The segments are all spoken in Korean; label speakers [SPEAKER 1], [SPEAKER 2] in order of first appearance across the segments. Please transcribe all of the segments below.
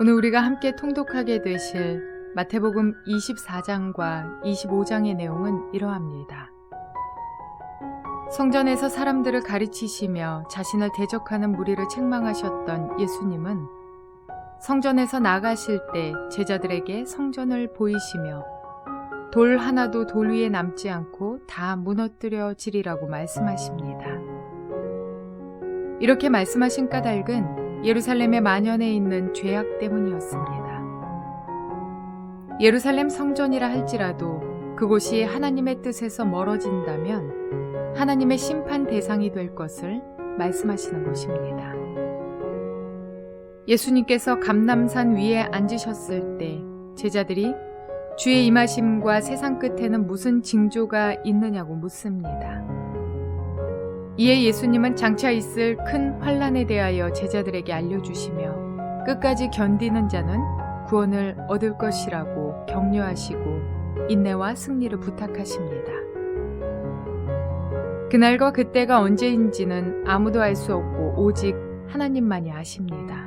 [SPEAKER 1] 오늘 우리가 함께 통독하게 되실 마태복음 24장과 25장의 내용은 이러합니다. 성전에서 사람들을 가르치시며 자신을 대적하는 무리를 책망하셨던 예수님은 성전에서 나가실 때 제자들에게 성전을 보이시며 돌 하나도 돌 위에 남지 않고 다 무너뜨려지리라고 말씀하십니다. 이렇게 말씀하신 까닭은 예루살렘의 만연해 있는 죄악 때문이었습니다. 예루살렘 성전이라 할지라도 그곳이 하나님의 뜻에서 멀어진다면 하나님의 심판 대상이 될 것을 말씀하시는 것입니다. 예수님께서 감람산 위에 앉으셨을 때 제자들이 주의 임하심과 세상 끝에는 무슨 징조가 있느냐고 묻습니다. 이에 예수님은 장차 있을 큰 환난에 대하여 제자들에게 알려주시며 끝까지 견디는 자는 구원을 얻을 것이라고 격려하시고 인내와 승리를 부탁하십니다. 그날과 그때가 언제인지는 아무도 알 수 없고 오직 하나님만이 아십니다.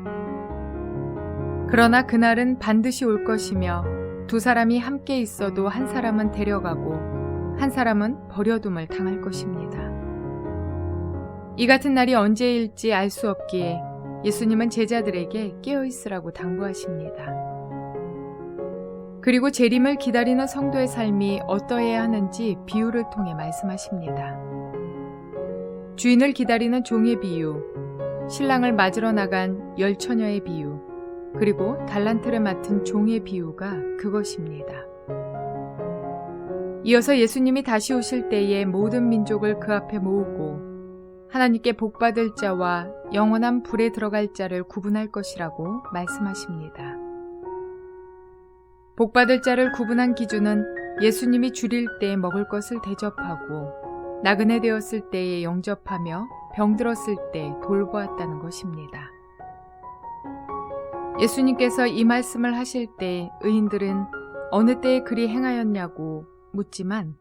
[SPEAKER 1] 그러나 그날은 반드시 올 것이며 두 사람이 함께 있어도 한 사람은 데려가고 한 사람은 버려둠을 당할 것입니다. 이 같은 날이 언제일지 알 수 없기에 예수님은 제자들에게 깨어있으라고 당부하십니다. 그리고 재림을 기다리는 성도의 삶이 어떠해야 하는지 비유를 통해 말씀하십니다. 주인을 기다리는 종의 비유, 신랑을 맞으러 나간 10처녀의 비유, 그리고 달란트를 맡은 종의 비유가 그것입니다. 이어서 예수님이 다시 오실 때에 모든 민족을 그 앞에 모으고 하나님께 복받을 자와 영원한 불에 들어갈 자를 구분할 것이라고 말씀하십니다. 복받을 자를 구분한 기준은 예수님이 줄일 때 먹을 것을 대접하고 나그네 되었을 때에 영접하며 병들었을 때 돌보았다는 것입니다. 예수님께서 이 말씀을 하실 때 의인들은 어느 때에 그리 행하였냐고 묻지만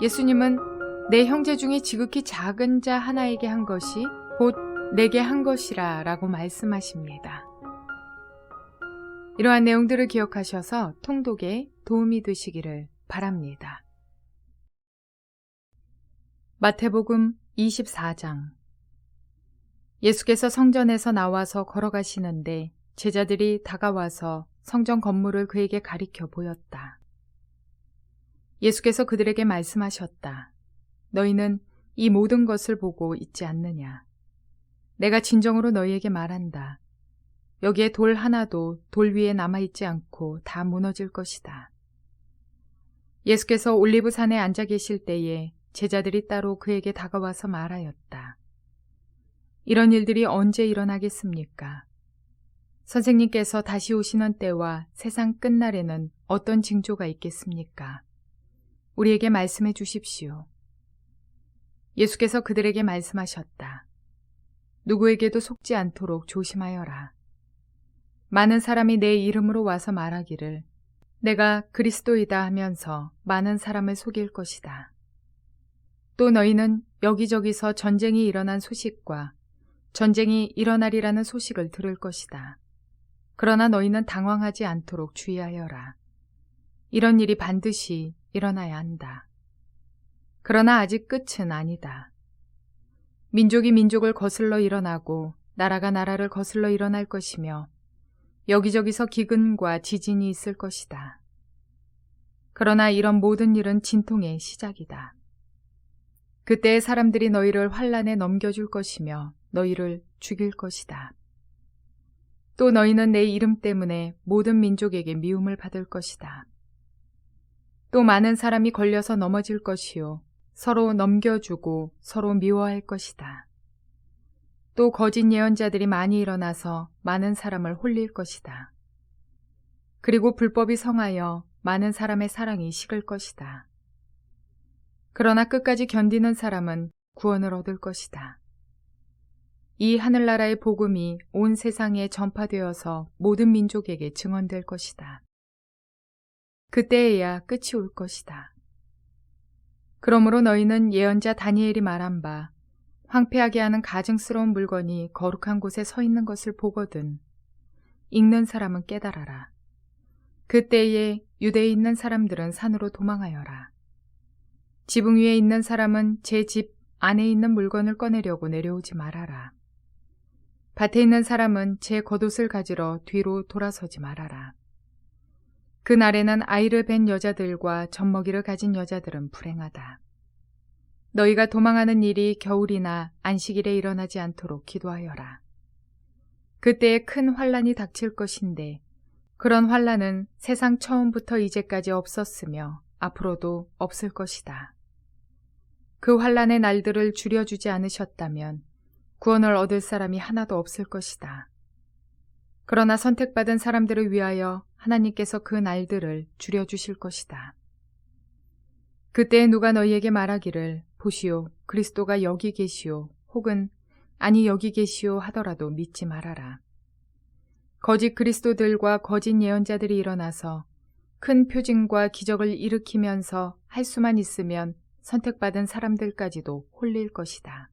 [SPEAKER 1] 예수님은 내 형제 중에 지극히 작은 자 하나에게 한 것이 곧 내게 한 것이라 라고 말씀하십니다. 이러한 내용들을 기억하셔서 통독에 도움이 되시기를 바랍니다. 마태복음 24장. 예수께서 성전에서 나와서 걸어가시는데 제자들이 다가와서 성전 건물을 그에게 가리켜 보였다. 예수께서 그들에게 말씀하셨다. 너희는 이 모든 것을 보고 있지 않느냐? 내가 진정으로 너희에게 말한다. 여기에 돌 하나도 돌 위에 남아있지 않고 다 무너질 것이다. 예수께서 올리브산에 앉아 계실 때에 제자들이 따로 그에게 다가와서 말하였다. 이런 일들이 언제 일어나겠습니까? 선생님께서 다시 오시는 때와 세상 끝날에는 어떤 징조가 있겠습니까? 우리에게 말씀해 주십시오. 예수께서 그들에게 말씀하셨다. 누구에게도 속지 않도록 조심하여라. 많은 사람이 내 이름으로 와서 말하기를 내가 그리스도이다 하면서 많은 사람을 속일 것이다. 또 너희는 여기저기서 전쟁이 일어난 소식과 전쟁이 일어나리라는 소식을 들을 것이다. 그러나 너희는 당황하지 않도록 주의하여라. 이런 일이 반드시 일어나야 한다. 그러나 아직 끝은 아니다. 민족이 민족을 거슬러 일어나고 나라가 나라를 거슬러 일어날 것이며 여기저기서 기근과 지진이 있을 것이다. 그러나 이런 모든 일은 진통의 시작이다. 그때의 사람들이 너희를 환난에 넘겨줄 것이며 너희를 죽일 것이다. 또 너희는 내 이름 때문에 모든 민족에게 미움을 받을 것이다. 또 많은 사람이 걸려서 넘어질 것이요 서로 넘겨주고 서로 미워할 것이다. 또 거짓 예언자들이 많이 일어나서 많은 사람을 홀릴 것이다. 그리고 불법이 성하여 많은 사람의 사랑이 식을 것이다. 그러나 끝까지 견디는 사람은 구원을 얻을 것이다. 이 하늘나라의 복음이 온 세상에 전파되어서 모든 민족에게 증언될 것이다. 그때에야 끝이 올 것이다. 그러므로 너희는 예언자 다니엘이 말한 바 황폐하게 하는 가증스러운 물건이 거룩한 곳에 서 있는 것을 보거든 읽는 사람은 깨달아라. 그때에 유대에 있는 사람들은 산으로 도망하여라. 지붕 위에 있는 사람은 제 집 안에 있는 물건을 꺼내려고 내려오지 말아라. 밭에 있는 사람은 제 겉옷을 가지러 뒤로 돌아서지 말아라. 그날에는 아이를 뵌 여자들과 젖먹이를 가진 여자들은 불행하다. 너희가 도망하는 일이 겨울이나 안식일에 일어나지 않도록 기도하여라. 그때에 큰 환란이 닥칠 것인데 그런 환란은 세상 처음부터 이제까지 없었으며 앞으로도 없을 것이다. 그 환란의 날들을 줄여주지 않으셨다면 구원을 얻을 사람이 하나도 없을 것이다. 그러나 선택받은 사람들을 위하여 하나님께서 그 날들을 줄여주실 것이다. 그때에 누가 너희에게 말하기를 보시오 그리스도가 여기 계시오 혹은 아니 여기 계시오 하더라도 믿지 말아라. 거짓 그리스도들과 거짓 예언자들이 일어나서 큰 표징과 기적을 일으키면서 할 수만 있으면 선택받은 사람들까지도 홀릴 것이다.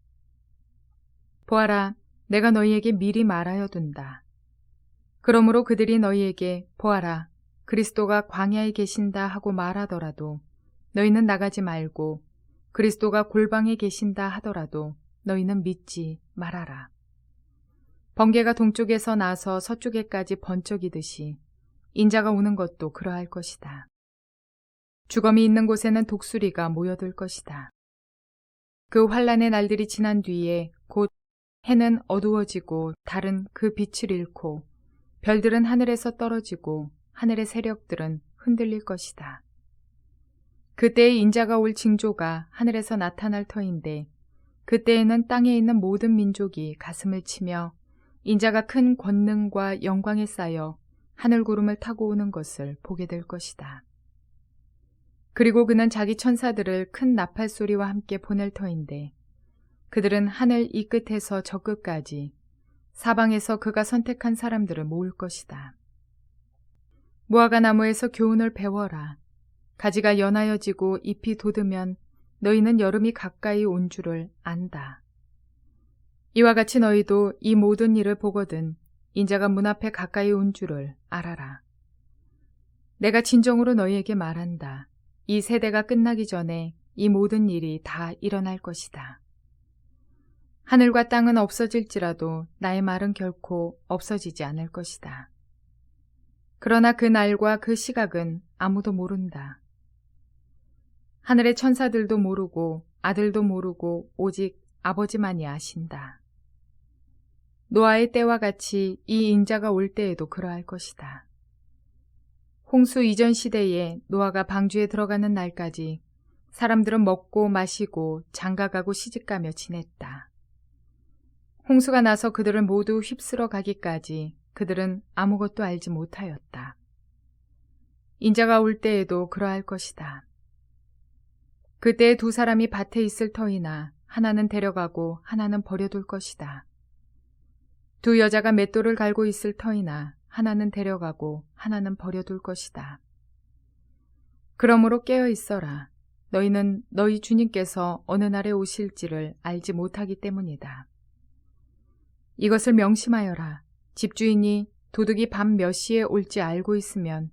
[SPEAKER 1] 보아라, 내가 너희에게 미리 말하여 둔다. 그러므로 그들이 너희에게 보아라, 그리스도가 광야에 계신다 하고 말하더라도 너희는 나가지 말고 그리스도가 골방에 계신다 하더라도 너희는 믿지 말아라. 번개가 동쪽에서 나서 서쪽에까지 번쩍이듯이 인자가 오는 것도 그러할 것이다. 주검이 있는 곳에는 독수리가 모여들 것이다. 그 환란의 날들이 지난 뒤에 곧 해는 어두워지고 달은 그 빛을 잃고 별들은 하늘에서 떨어지고 하늘의 세력들은 흔들릴 것이다. 그때에 인자가 올 징조가 하늘에서 나타날 터인데 그때에는 땅에 있는 모든 민족이 가슴을 치며 인자가 큰 권능과 영광에 쌓여 하늘 구름을 타고 오는 것을 보게 될 것이다. 그리고 그는 자기 천사들을 큰 나팔 소리와 함께 보낼 터인데 그들은 하늘 이 끝에서 저 끝까지 사방에서 그가 선택한 사람들을 모을 것이다. 무화과 나무에서 교훈을 배워라. 가지가 연하여지고 잎이 돋으면 너희는 여름이 가까이 온 줄을 안다. 이와 같이 너희도 이 모든 일을 보거든 인자가 문 앞에 가까이 온 줄을 알아라. 내가 진정으로 너희에게 말한다. 이 세대가 끝나기 전에 이 모든 일이 다 일어날 것이다. 하늘과 땅은 없어질지라도 나의 말은 결코 없어지지 않을 것이다. 그러나 그 날과 그 시각은 아무도 모른다. 하늘의 천사들도 모르고 아들도 모르고 오직 아버지만이 아신다. 노아의 때와 같이 이 인자가 올 때에도 그러할 것이다. 홍수 이전 시대에 노아가 방주에 들어가는 날까지 사람들은 먹고 마시고 장가가고 시집가며 지냈다. 홍수가 나서 그들을 모두 휩쓸어 가기까지 그들은 아무것도 알지 못하였다. 인자가 올 때에도 그러할 것이다. 그때에 두 사람이 밭에 있을 터이나 하나는 데려가고 하나는 버려둘 것이다. 두 여자가 맷돌을 갈고 있을 터이나 하나는 데려가고 하나는 버려둘 것이다. 그러므로 깨어 있어라. 너희는 너희 주님께서 어느 날에 오실지를 알지 못하기 때문이다. 이것을 명심하여라. 집주인이 도둑이 밤 몇 시에 올지 알고 있으면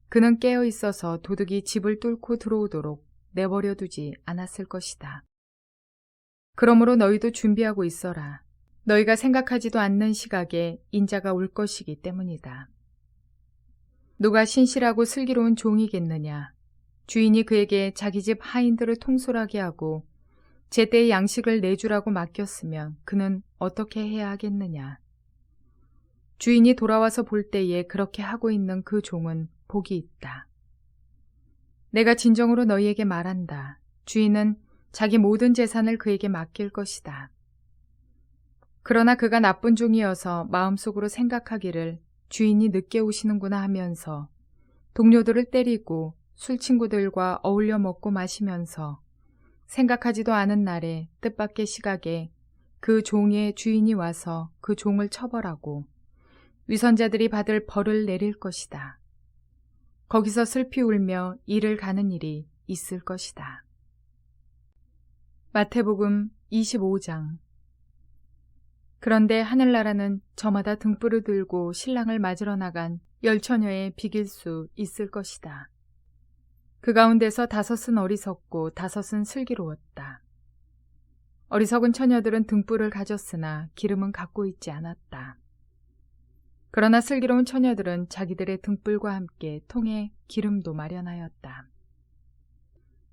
[SPEAKER 1] 그는 깨어 있어서 도둑이 집을 뚫고 들어오도록 내버려 두지 않았을 것이다. 그러므로 너희도 준비하고 있어라. 너희가 생각하지도 않는 시각에 인자가 올 것이기 때문이다. 누가 신실하고 슬기로운 종이겠느냐? 주인이 그에게 자기 집 하인들을 통솔하게 하고 제때의 양식을 내주라고 맡겼으면 그는 어떻게 해야 하겠느냐? 주인이 돌아와서 볼 때에 그렇게 하고 있는 그 종은 복이 있다. 내가 진정으로 너희에게 말한다. 주인은 자기 모든 재산을 그에게 맡길 것이다. 그러나 그가 나쁜 종이어서 마음속으로 생각하기를 주인이 늦게 오시는구나 하면서 동료들을 때리고 술 친구들과 어울려 먹고 마시면서 생각하지도 않은 날에 뜻밖의 시각에 그 종의 주인이 와서 그 종을 처벌하고 위선자들이 받을 벌을 내릴 것이다. 거기서 슬피 울며 이를 가는 일이 있을 것이다. 마태복음 25장. 그런데 하늘나라는 저마다 등불을 들고 신랑을 맞으러 나간 10처녀에 비길 수 있을 것이다. 그 가운데서 5은 어리석고 5은 슬기로웠다. 어리석은 처녀들은 등불을 가졌으나 기름은 갖고 있지 않았다. 그러나 슬기로운 처녀들은 자기들의 등불과 함께 통에 기름도 마련하였다.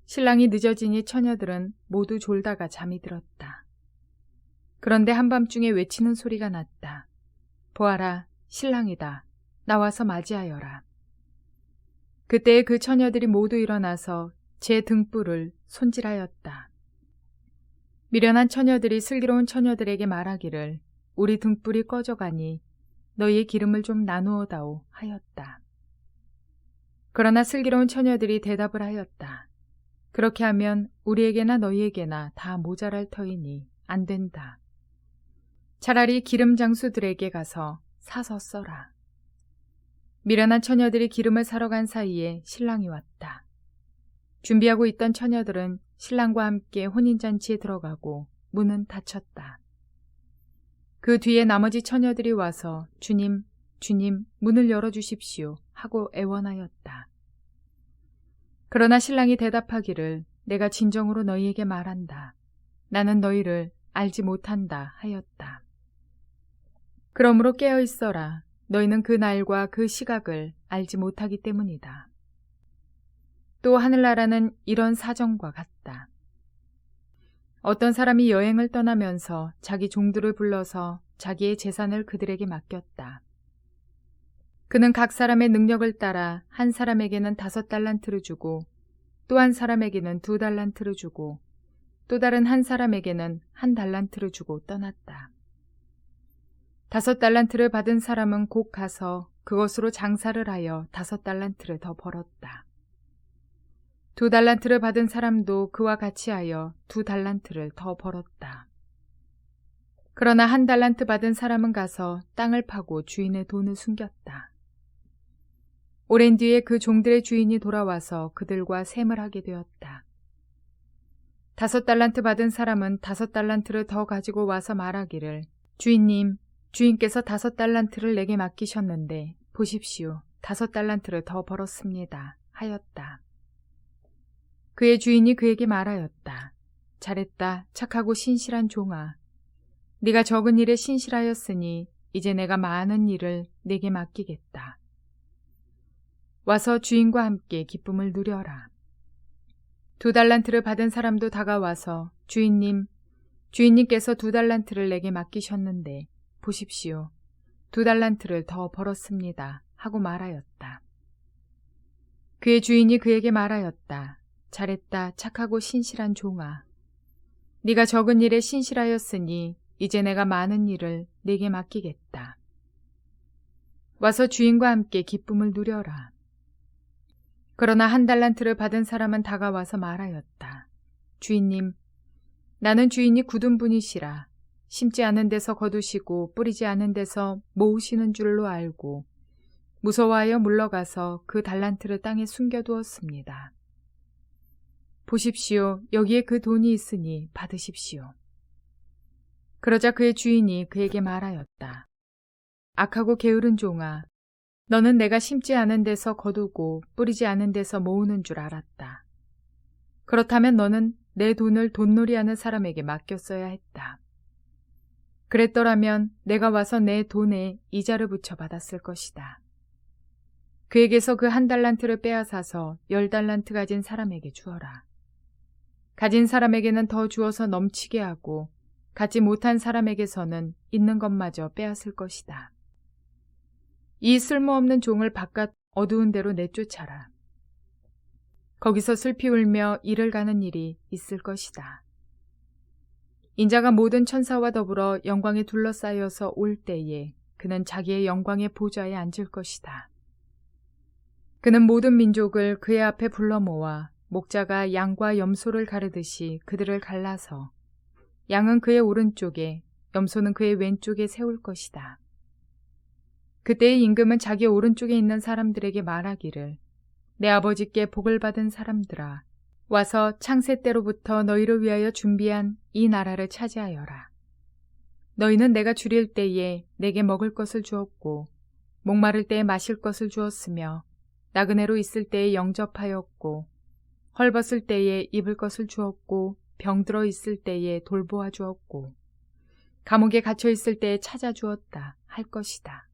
[SPEAKER 1] 신랑이 늦어지니 처녀들은 모두 졸다가 잠이 들었다. 그런데 한밤중에 외치는 소리가 났다. 보아라, 신랑이다. 나와서 맞이하여라. 그때에 그 처녀들이 모두 일어나서 제 등불을 손질하였다. 미련한 처녀들이 슬기로운 처녀들에게 말하기를 우리 등불이 꺼져가니 너희의 기름을 좀 나누어다오 하였다. 그러나 슬기로운 처녀들이 대답을 하였다. 그렇게 하면 우리에게나 너희에게나 다 모자랄 터이니 안 된다. 차라리 기름 장수들에게 가서 사서 써라. 미련한 처녀들이 기름을 사러 간 사이에 신랑이 왔다. 준비하고 있던 처녀들은 신랑과 함께 혼인잔치에 들어가고 문은 닫혔다. 그 뒤에 나머지 처녀들이 와서 주님, 주님, 문을 열어주십시오 하고 애원하였다. 그러나 신랑이 대답하기를 내가 진정으로 너희에게 말한다. 나는 너희를 알지 못한다 하였다. 그러므로 깨어 있어라. 너희는 그 날과 그 시각을 알지 못하기 때문이다. 또 하늘나라는 이런 사정과 같다. 어떤 사람이 여행을 떠나면서 자기 종들을 불러서 자기의 재산을 그들에게 맡겼다. 그는 각 사람의 능력을 따라 한 사람에게는 5달란트를 주고 또 한 사람에게는 2달란트를 주고 또 다른 한 사람에게는 1달란트를 주고 떠났다. 5달란트를 받은 사람은 곧 가서 그것으로 장사를 하여 5달란트를 더 벌었다. 2달란트를 받은 사람도 그와 같이 하여 2달란트를 더 벌었다. 그러나 1달란트 받은 사람은 가서 땅을 파고 주인의 돈을 숨겼다. 오랜 뒤에 그 종들의 주인이 돌아와서 그들과 셈을 하게 되었다. 5달란트 받은 사람은 5달란트를 더 가지고 와서 말하기를 주인님, 주인께서 5달란트를 내게 맡기셨는데 보십시오, 5달란트를 더 벌었습니다 하였다. 그의 주인이 그에게 말하였다. 잘했다, 착하고 신실한 종아. 네가 적은 일에 신실하였으니 이제 내가 많은 일을 네게 맡기겠다. 와서 주인과 함께 기쁨을 누려라. 2달란트를 받은 사람도 다가와서 주인님, 주인님께서 2달란트를 내게 맡기셨는데 보십시오, 2달란트를 더 벌었습니다 하고 말하였다. 그의 주인이 그에게 말하였다. 잘했다, 착하고 신실한 종아. 네가 적은 일에 신실하였으니 이제 내가 많은 일을 네게 맡기겠다. 와서 주인과 함께 기쁨을 누려라. 그러나 1달란트를 받은 사람은 다가와서 말하였다. 주인님, 나는 주인이 굳은 분이시라. 심지 않은 데서 거두시고 뿌리지 않은 데서 모으시는 줄로 알고 무서워하여 물러가서 그 달란트를 땅에 숨겨두었습니다. 보십시오, 여기에 그 돈이 있으니 받으십시오. 그러자 그의 주인이 그에게 말하였다. 악하고 게으른 종아, 너는 내가 심지 않은 데서 거두고 뿌리지 않은 데서 모으는 줄 알았다. 그렇다면 너는 내 돈을 돈놀이하는 사람에게 맡겼어야 했다. 그랬더라면 내가 와서 내 돈에 이자를 붙여 받았을 것이다. 그에게서 그 1달란트를 빼앗아서 10달란트 가진 사람에게 주어라. 가진 사람에게는 더 주어서 넘치게 하고 갖지 못한 사람에게서는 있는 것마저 빼앗을 것이다. 이 쓸모없는 종을 바깥 어두운 데로 내쫓아라. 거기서 슬피 울며 이를 가는 일이 있을 것이다. 인자가 모든 천사와 더불어 영광에 둘러싸여서 올 때에 그는 자기의 영광의 보좌에 앉을 것이다. 그는 모든 민족을 그의 앞에 불러 모아 목자가 양과 염소를 가르듯이 그들을 갈라서 양은 그의 오른쪽에 염소는 그의 왼쪽에 세울 것이다. 그때의 임금은 자기 오른쪽에 있는 사람들에게 말하기를 내 아버지께 복을 받은 사람들아, 와서 창세 때로부터 너희를 위하여 준비한 이 나라를 차지하여라. 너희는 내가 줄일 때에 내게 먹을 것을 주었고 목마를 때에 마실 것을 주었으며 나그네로 있을 때에 영접하였고 헐벗을 때에 입을 것을 주었고 병들어 있을 때에 돌보아 주었고 감옥에 갇혀 있을 때에 찾아주었다 할 것이다.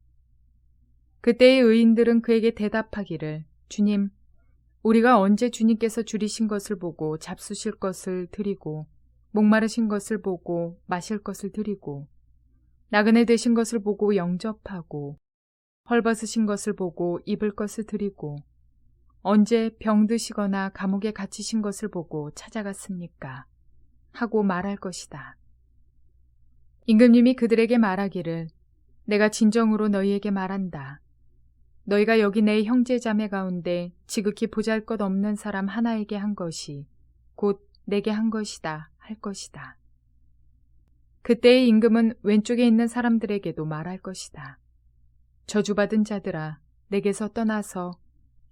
[SPEAKER 1] 그때의 의인들은 그에게 대답하기를 주님, 우리가 언제 주님께서 줄이신 것을 보고 잡수실 것을 드리고 목마르신 것을 보고 마실 것을 드리고 나그네 되신 것을 보고 영접하고 헐벗으신 것을 보고 입을 것을 드리고 언제 병드시거나 감옥에 갇히신 것을 보고 찾아갔습니까? 하고 말할 것이다. 임금님이 그들에게 말하기를 내가 진정으로 너희에게 말한다. 너희가 여기 내 형제 자매 가운데 지극히 보잘것없는 사람 하나에게 한 것이 곧 내게 한 것이다 할 것이다. 그때의 임금은 왼쪽에 있는 사람들에게도 말할 것이다. 저주받은 자들아, 내게서 떠나서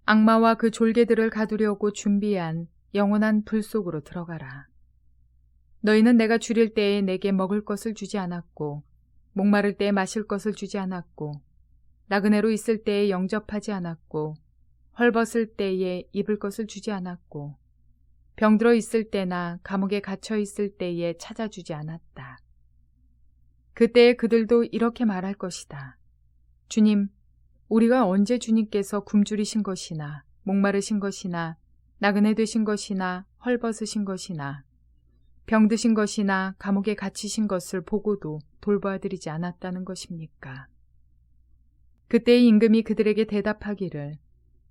[SPEAKER 1] 악마와 그 졸개들을 가두려고 준비한 영원한 불 속으로 들어가라. 너희는 내가 줄일 때에 내게 먹을 것을 주지 않았고 목마를 때에 마실 것을 주지 않았고 나그네로 있을 때에 영접하지 않았고 헐벗을 때에 입을 것을 주지 않았고 병들어 있을 때나 감옥에 갇혀 있을 때에 찾아주지 않았다. 그때에 그들도 이렇게 말할 것이다. 주님, 우리가 언제 주님께서 굶주리신 것이나 목마르신 것이나 나그네 되신 것이나 헐벗으신 것이나 병드신 것이나 감옥에 갇히신 것을 보고도 돌보아드리지 않았다는 것입니까? 그때의 임금이 그들에게 대답하기를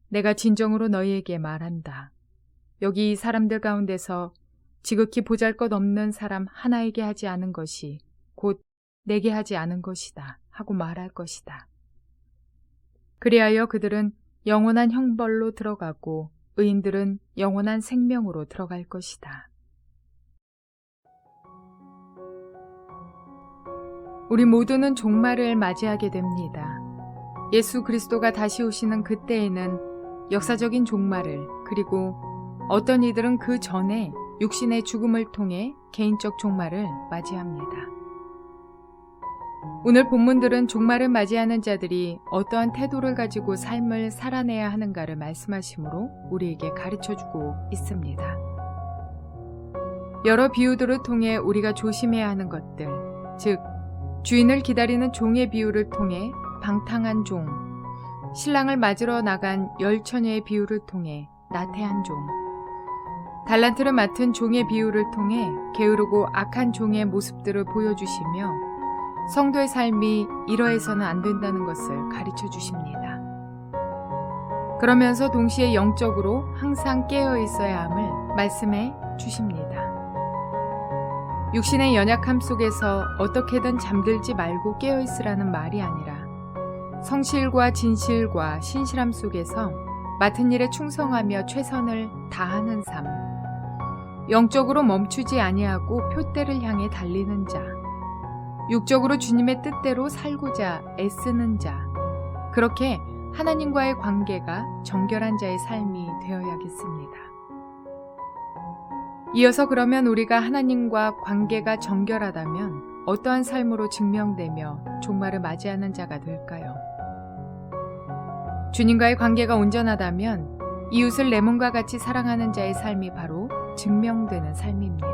[SPEAKER 1] 내가 진정으로 너희에게 말한다. 여기 이 사람들 가운데서 지극히 보잘것없는 사람 하나에게 하지 않은 것이 곧 내게 하지 않은 것이다 하고 말할 것이다. 그리하여 그들은 영원한 형벌로 들어가고 의인들은 영원한 생명으로 들어갈 것이다. 우리 모두는 종말을 맞이하게 됩니다. 예수 그리스도가 다시 오시는 그때에는 역사적인 종말을 그리고 어떤 이들은 그 전에 육신의 죽음을 통해 개인적 종말을 맞이합니다. 오늘 본문들은 종말을 맞이하는 자들이 어떠한 태도를 가지고 삶을 살아내야 하는가를 말씀하시므로 우리에게 가르쳐주고 있습니다. 여러 비유들을 통해 우리가 조심해야 하는 것들, 즉 주인을 기다리는 종의 비유를 통해 방탕한 종, 신랑을 맞으러 나간 10처녀의 비유를 통해 나태한 종, 달란트를 맡은 종의 비유를 통해 게으르고 악한 종의 모습들을 보여주시며 성도의 삶이 이러해서는 안 된다는 것을 가르쳐 주십니다. 그러면서 동시에 영적으로 항상 깨어 있어야 함을 말씀해 주십니다. 육신의 연약함 속에서 어떻게든 잠들지 말고 깨어 있으라는 말이 아니라 성실과 진실과 신실함 속에서 맡은 일에 충성하며 최선을 다하는 삶, 영적으로 멈추지 아니하고 표대를 향해 달리는 자, 육적으로 주님의 뜻대로 살고자 애쓰는 자, 그렇게 하나님과의 관계가 정결한 자의 삶이 되어야겠습니다. 이어서 그러면 우리가 하나님과 관계가 정결하다면 어떠한 삶으로 증명되며 종말을 맞이하는 자가 될까요? 주님과의 관계가 온전하다면 이웃을 내 몸과 같이 사랑하는 자의 삶이 바로 증명되는 삶입니다.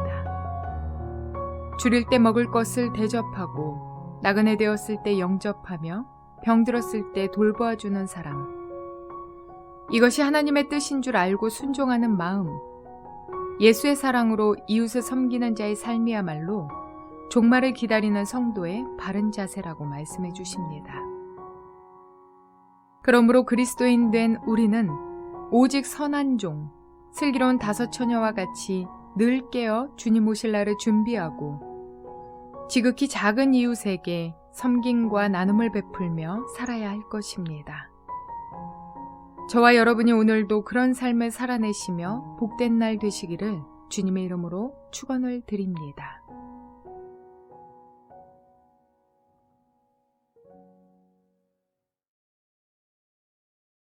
[SPEAKER 1] 줄일 때 먹을 것을 대접하고 나그네 되었을 때 영접하며 병들었을 때 돌보아주는 사람, 이것이 하나님의 뜻인 줄 알고 순종하는 마음, 예수의 사랑으로 이웃을 섬기는 자의 삶이야말로 종말을 기다리는 성도의 바른 자세라고 말씀해 주십니다. 그러므로 그리스도인 된 우리는 오직 선한 종, 슬기로운 5처녀와 같이 늘 깨어 주님 오실 날을 준비하고 지극히 작은 이웃에게 섬김과 나눔을 베풀며 살아야 할 것입니다. 저와 여러분이 오늘도 그런 삶을 살아내시며 복된 날 되시기를 주님의 이름으로 축원을 드립니다.